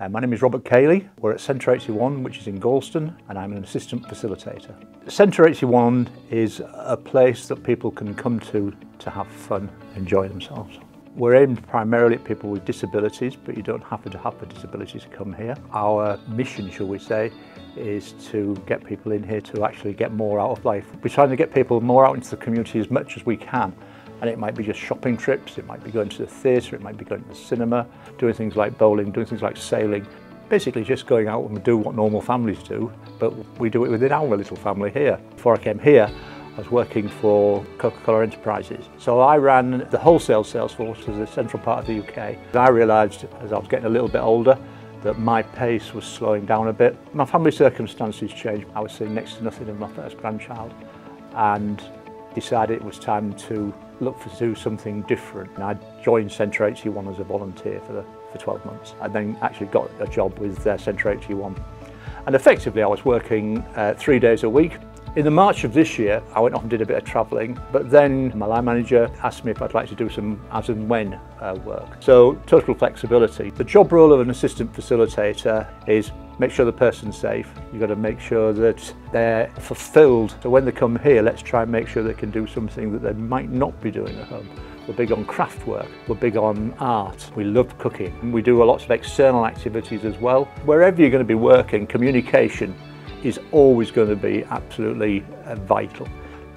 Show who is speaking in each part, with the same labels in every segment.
Speaker 1: My name is Robert Cayley. We're at Centre 81, which is in Gorleston, and I'm an Assistant Facilitator. Centre 81 is a place that people can come to have fun, enjoy themselves. We're aimed primarily at people with disabilities, but you don't have to have a disability to come here. Our mission, shall we say, is to get people in here to actually get more out of life. We're trying to get people more out into the community as much as we can. And it might be just shopping trips, it might be going to the theatre, it might be going to the cinema, doing things like bowling, doing things like sailing. Basically just going out and do what normal families do, but we do it within our little family here. Before I came here, I was working for Coca-Cola Enterprises. So I ran the wholesale sales force for the central part of the UK. And I realised as I was getting a little bit older that my pace was slowing down a bit. My family circumstances changed. I was seeing next to nothing of my first grandchild and decided it was time to look to do something different. And I joined Centre 81 as a volunteer for 12 months and then actually got a job with Centre 81. And effectively I was working 3 days a week. In the March of this year, I went off and did a bit of travelling, but then my line manager asked me if I'd like to do some as and when work. So total flexibility. The job role of an assistant facilitator is make sure the person's safe. You've got to make sure that they're fulfilled. So when they come here, let's try and make sure they can do something that they might not be doing at home. We're big on craft work, we're big on art, we love cooking. And we do lots of external activities as well. Wherever you're going to be working, communication is always going to be absolutely vital.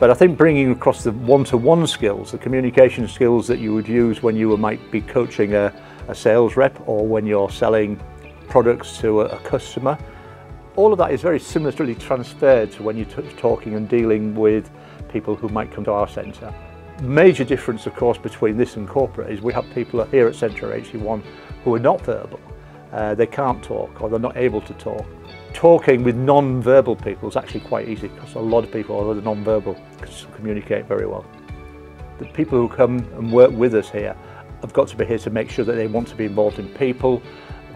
Speaker 1: But I think bringing across the one-to-one skills, the communication skills that you would use when you might be coaching a sales rep or when you're selling products to a customer, all of that is very similarly transferred to when you're talking and dealing with people who might come to our centre. Major difference, of course, between this and corporate is we have people here at Centre 81 who are not verbal. They can't talk or they're not able to talk. Talking with non-verbal people is actually quite easy because a lot of people are non-verbal can communicate very well. The people who come and work with us here have got to be here to make sure that they want to be involved in people,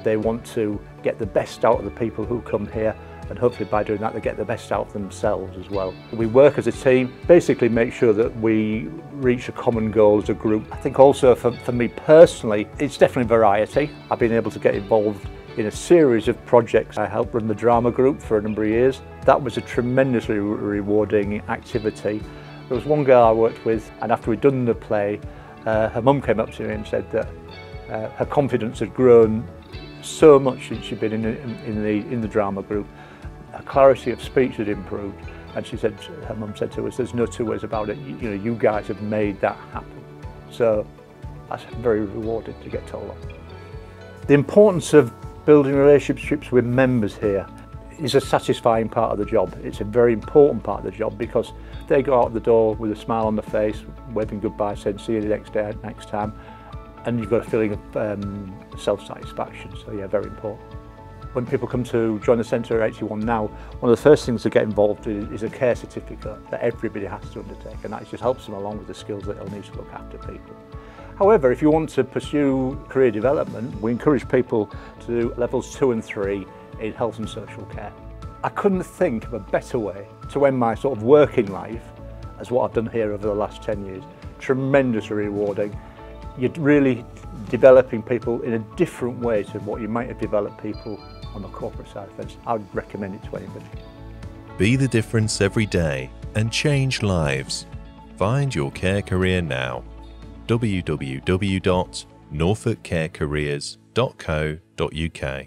Speaker 1: they want to get the best out of the people who come here, and hopefully by doing that they get the best out of themselves as well. We work as a team, basically make sure that we reach a common goal as a group. I think also for me personally, it's definitely variety. I've been able to get involved in a series of projects. I helped run the drama group for a number of years. That was a tremendously rewarding activity. There was one girl I worked with, and after we'd done the play, her mum came up to me and said that her confidence had grown so much since she'd been in the drama group. Her clarity of speech had improved, and she said, her mum said to us, "There's no two ways about it. You know, you guys have made that happen." So that's very rewarding to get told that. The importance of building relationships with members here is a satisfying part of the job. It's a very important part of the job because they go out the door with a smile on their face, waving goodbye, saying see you next time, and you've got a feeling of self-satisfaction. So yeah, very important. When people come to join the Centre 81 now, one of the first things to get involved in is a care certificate that everybody has to undertake, and that just helps them along with the skills that they'll need to look after people. However, if you want to pursue career development, we encourage people to do levels 2 and 3 in health and social care. I couldn't think of a better way to end my sort of working life as what I've done here over the last 10 years. Tremendously rewarding. You're really developing people in a different way to what you might have developed people on the corporate side of things. I would recommend it to anybody.
Speaker 2: Be the difference every day and change lives. Find your care career now. www.norfolkcarecareers.co.uk